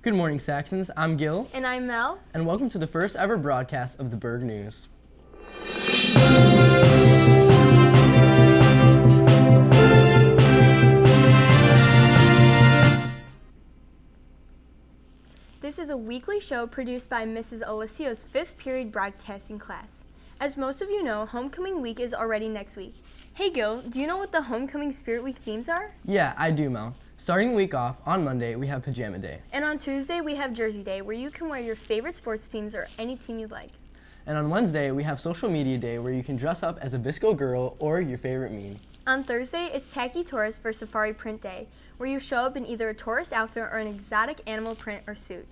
Good morning, Saxons. I'm Gil. And I'm Mel. And welcome to the first ever broadcast of the Burg News. This is a weekly show produced by Mrs. Alessio's 5th period broadcasting class. As most of you know, Homecoming Week is already next week. Hey Gil, do you know what the Homecoming Spirit Week themes are? Yeah, I do, Mel. Starting the week off, on Monday, we have Pajama Day. And on Tuesday, we have Jersey Day, where you can wear your favorite sports teams or any team you like. And on Wednesday, we have Social Media Day, where you can dress up as a Visco girl or your favorite meme. On Thursday, it's Tacky Tourist for Safari Print Day, where you show up in either a tourist outfit or an exotic animal print or suit.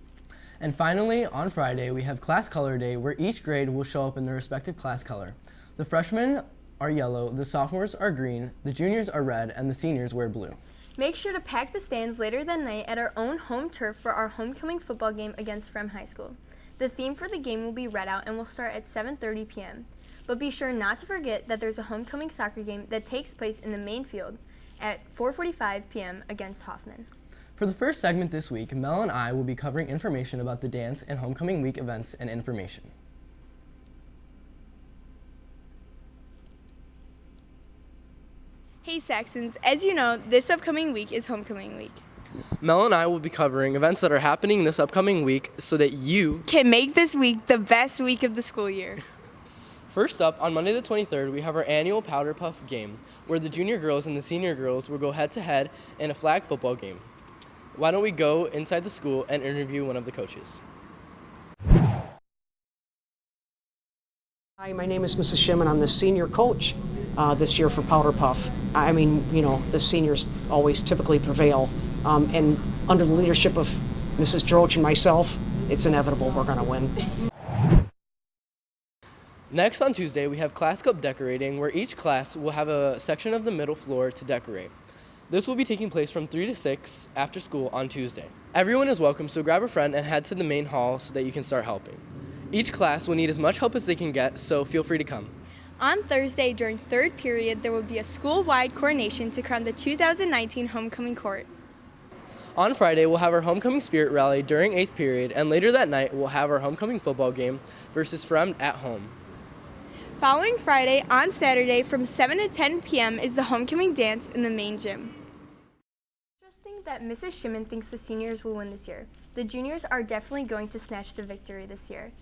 And finally, on Friday, we have Class Color Day, where each grade will show up in their respective class color. The freshmen are yellow, the sophomores are green, the juniors are red, and the seniors wear blue. Make sure to pack the stands later that night at our own home turf for our homecoming football game against Fremd High School. The theme for the game will be read out and will start at 7:30 p.m. But be sure not to forget that there's a homecoming soccer game that takes place in the main field at 4:45 p.m. against Hoffman. For the first segment this week, Mel and I will be covering information about the dance and Homecoming Week events and information. Hey Saxons, as you know, this upcoming week is Homecoming Week. Mel and I will be covering events that are happening this upcoming week so that you can make this week the best week of the school year. First up, on Monday the 23rd, we have our annual Powder Puff game, where the junior girls and the senior girls will go head-to-head in a flag football game. Why don't we go inside the school and interview one of the coaches? Hi, my name is Mrs. Shim, and I'm the senior coach this year for Powder Puff. I mean, you know, the seniors always typically prevail, and under the leadership of Mrs. Droch and myself, it's inevitable we're going to win. Next, on Tuesday, we have Class Cup decorating, where each class will have a section of the middle floor to decorate. This will be taking place from 3 to 6 after school on Tuesday. Everyone is welcome, so grab a friend and head to the main hall so that you can start helping. Each class will need as much help as they can get, so feel free to come. On Thursday, during 3rd period, there will be a school-wide coronation to crown the 2019 Homecoming Court. On Friday, we'll have our Homecoming Spirit Rally during 8th period, and later that night, we'll have our Homecoming football game versus Fremd at home. Following Friday, on Saturday, from 7 to 10 p.m. is the Homecoming Dance in the main gym. Interesting that Mrs. Shimon thinks the seniors will win this year. The juniors are definitely going to snatch the victory this year.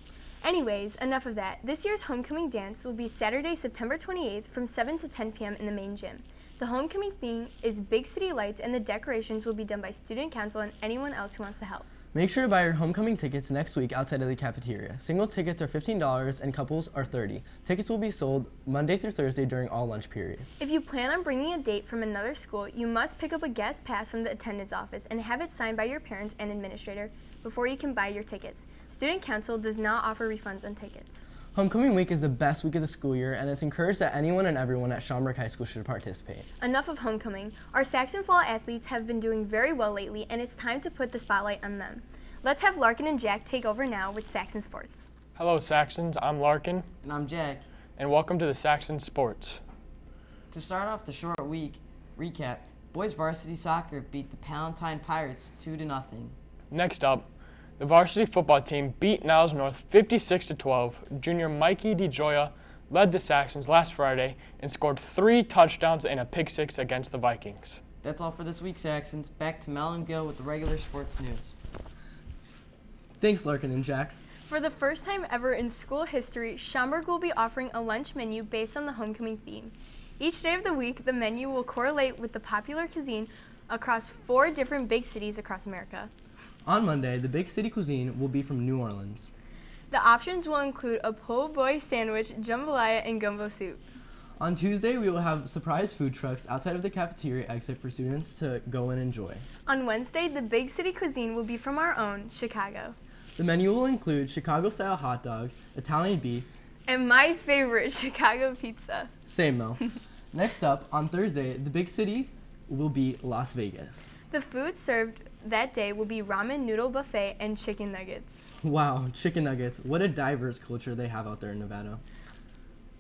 Anyways, enough of that. This year's Homecoming Dance will be Saturday, September 28th from 7 to 10 p.m. in the main gym. The homecoming theme is Big City Lights, and the decorations will be done by student council and anyone else who wants to help. Make sure to buy your homecoming tickets next week outside of the cafeteria. Single tickets are $15 and couples are $30. Tickets will be sold Monday through Thursday during all lunch periods. If you plan on bringing a date from another school, you must pick up a guest pass from the attendance office and have it signed by your parents and administrator before you can buy your tickets. Student council does not offer refunds on tickets. Homecoming week is the best week of the school year, and it's encouraged that anyone and everyone at Schaumburg High School should participate. Enough of homecoming. Our Saxon Fall athletes have been doing very well lately, and it's time to put the spotlight on them. Let's have Larkin and Jack take over now with Saxon Sports. Hello Saxons, I'm Larkin. And I'm Jack. And welcome to the Saxon Sports. To start off the short week recap, boys varsity soccer beat the Palatine Pirates 2-0. Next up, the varsity football team beat Niles North 56-12. Junior Mikey DeJoya led the Saxons last Friday and scored 3 touchdowns and a pick six against the Vikings. That's all for this week, Saxons. Back to Mel and Gil with the regular sports news. Thanks, Larkin and Jack. For the first time ever in school history, Schaumburg will be offering a lunch menu based on the homecoming theme. Each day of the week, the menu will correlate with the popular cuisine across 4 different big cities across America. On Monday, the big city cuisine will be from New Orleans. The options will include a po' boy sandwich, jambalaya, and gumbo soup. On Tuesday, we will have surprise food trucks outside of the cafeteria exit for students to go and enjoy. On Wednesday, the big city cuisine will be from our own, Chicago. The menu will include Chicago-style hot dogs, Italian beef, and my favorite, Chicago pizza. Same, Mel. Next up, on Thursday, the big city will be Las Vegas. The food served that day will be ramen noodle buffet and chicken nuggets. Wow, chicken nuggets. What a diverse culture they have out there in Nevada.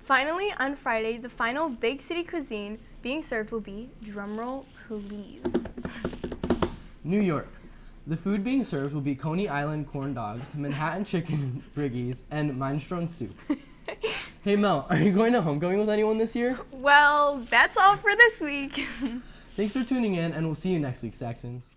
Finally, on Friday, the final big city cuisine being served will be, drumroll please, New York. The food being served will be Coney Island corn dogs, Manhattan chicken briggies, and minestrone soup. Hey Mel, are you going to homecoming with anyone this year? Well, that's all for this week. Thanks for tuning in, and we'll see you next week, Saxons.